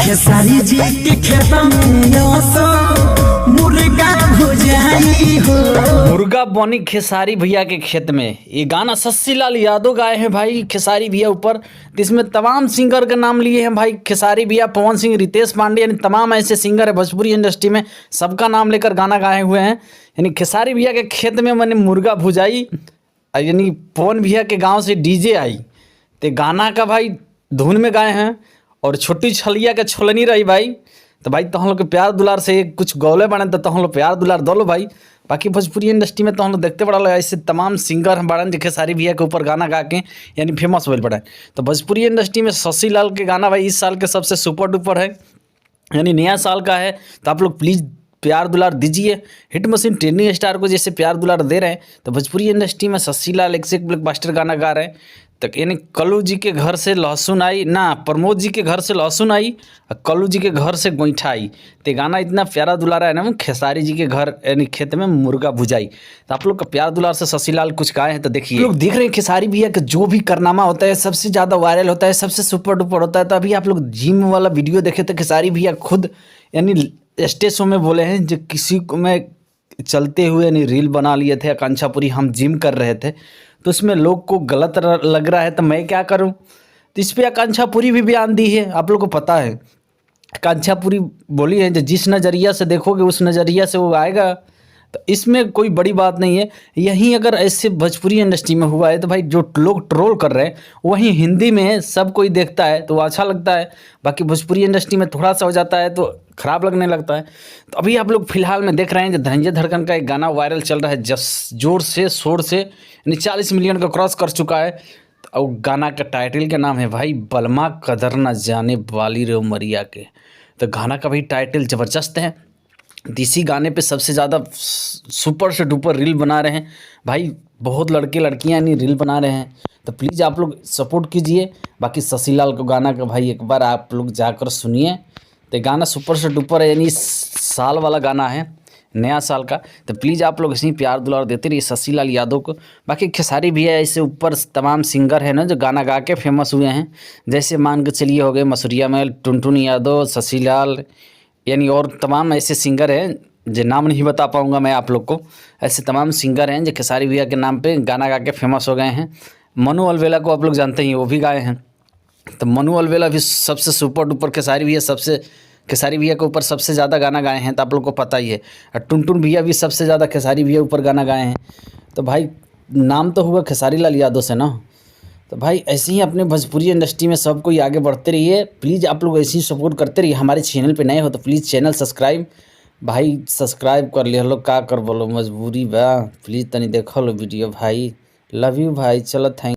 खेसारी जी के खेत में मुर्गा भुजाई हो। मुर्गा बनी खेसारी भैया के खेत में, ये गाना शशि लाल यादव गाए हैं भाई खेसारी भैया ऊपर। इसमें तमाम सिंगर का नाम लिए हैं भाई, खेसारी भैया, पवन सिंह, रितेश पांडे, यानी तमाम ऐसे सिंगर है भोजपुरी इंडस्ट्री में, सबका नाम लेकर गाना गाए हुए हैं। यानी खेसारी भैया के खेत में मैंने मुर्गा भुजाई, यानी पवन भैया के गाँव से डीजे आई, तो गाना का भाई धुन में गाए हैं। और छोटी छलिया के छोलनी रही भाई, तो भाई तो हम लोग के प्यार दुलार से कुछ गौले बने, तो हम लोग प्यार दुलार दो लो भाई। बाकी भोजपुरी इंडस्ट्री में तो हम लोग देखते पड़ा लो ऐसे तमाम सिंगर हम बड़न जो खेसारी भैया के ऊपर गाना गा के यानी फेमस होल पड़ा है। तो भोजपुरी इंडस्ट्री में शशि लाल के गाना भाई इस साल के सबसे सुपर डुपर है, यानी नया साल का है। तो आप लोग प्लीज़ प्यार दुलार दीजिए। हिट मशीन ट्रेंडिंग स्टार को जैसे प्यार दुलार दे रहे हैं, तो भोजपुरी इंडस्ट्री में शशि लाल एक से एक ब्लॉकबस्टर गाना गा रहे हैं। तो यानी कल्लू जी के घर से लहसुन आई ना, प्रमोद जी के घर से लहसुन आई और कल्लू जी के घर से गोईठा आई। तो गाना इतना प्यारा दुलारा है ना, खेसारी जी के घर यानी खेत में मुर्गा भुजाई। तो आप लोग का प्यार दुलार से शशि लाल कुछ गाए हैं, तो देखिए। लोग देख रहे हैं खेसारी भैया का जो भी कारनामा होता है सबसे ज़्यादा वायरल होता है, सबसे सुपर डुपर होता है। तो अभी आप लोग जिम वाला वीडियो देखे तो खेसारी भैया खुद यानी स्टेज शो में बोले हैं जो किसी को मैं चलते हुए यानी रील बना लिए थे आकांक्षापुरी, हम जिम कर रहे थे, तो उसमें लोग को गलत लग रहा है तो मैं क्या करूं। तो इस पर आकांक्षापुरी भी बयान दी है, आप लोग को पता है। आकांक्षापुरी बोली है जो जिस नज़रिया से देखोगे उस नज़रिया से वो आएगा, तो इसमें कोई बड़ी बात नहीं है। यहीं अगर ऐसे भोजपुरी इंडस्ट्री में हुआ है तो भाई जो लोग ट्रोल कर रहे हैं वहीं हिंदी में सब कोई देखता है तो अच्छा लगता है। बाकी भोजपुरी इंडस्ट्री में थोड़ा सा हो जाता है तो ख़राब लगने लगता है। तो अभी आप लोग फिलहाल में देख रहे हैं कि धनंजय धड़कन का एक गाना वायरल चल रहा है जोर से शोर से, यानी 40 मिलियन का क्रॉस कर चुका है। और गाना का टाइटल का नाम है भाई बलमा कदर न जाने वाली रे उमरिया के। तो गाना का भाई टाइटल ज़बरदस्त है। इसी गाने पे सबसे ज़्यादा सुपर से डुपर रील बना रहे हैं भाई, बहुत लड़के लड़कियां नहीं रील बना रहे हैं। तो प्लीज़ आप लोग सपोर्ट कीजिए। बाकी शशि लाल को गाना का भाई एक बार आप लोग जाकर सुनिए। तो गाना सुपर से डुपर है, यानी साल वाला गाना है, नया साल का। तो प्लीज़ आप लोग इसी प्यार दुलार देते रहिए शशि लाल यादव को। बाकी खेसारी भी है, ऐसे ऊपर तमाम सिंगर है ना जो गाना गा के फेमस हुए हैं, जैसे मान के चलिए हो गए मसूरिया में टुनटुन यादव, शशि लाल, यानी और तमाम ऐसे सिंगर हैं जो नाम नहीं बता पाऊँगा मैं आप लोग को। ऐसे तमाम सिंगर हैं जो खेसारी भैया के नाम पे गाना गा के फेमस हो गए हैं। मनु अलवेला को आप लोग जानते ही, वो भी गाए हैं। तो मनु अलवेला भी सबसे सुपर डुपर खेसारी भैया के ऊपर सबसे ज़्यादा गाना गाए हैं, तो आप लोग को पता ही है। और टुनटुन भैया भी सबसे ज़्यादा खेसारी भैया ऊपर गाना गाए हैं। तो भाई नाम तो हुआ खेसारी लाल यादव से ना। तो भाई ऐसे ही अपने भोजपुरी इंडस्ट्री में सब कोई आगे बढ़ते रहिए। प्लीज़ आप लोग ऐसे ही सपोर्ट करते रहिए। हमारे चैनल पे नए हो तो प्लीज़ चैनल सब्सक्राइब भाई सब्सक्राइब कर लिया लोग, का कर बोलो मजबूरी बा। प्लीज़ तनी देखो लो वीडियो भाई। लव यू भाई, चलो थैंक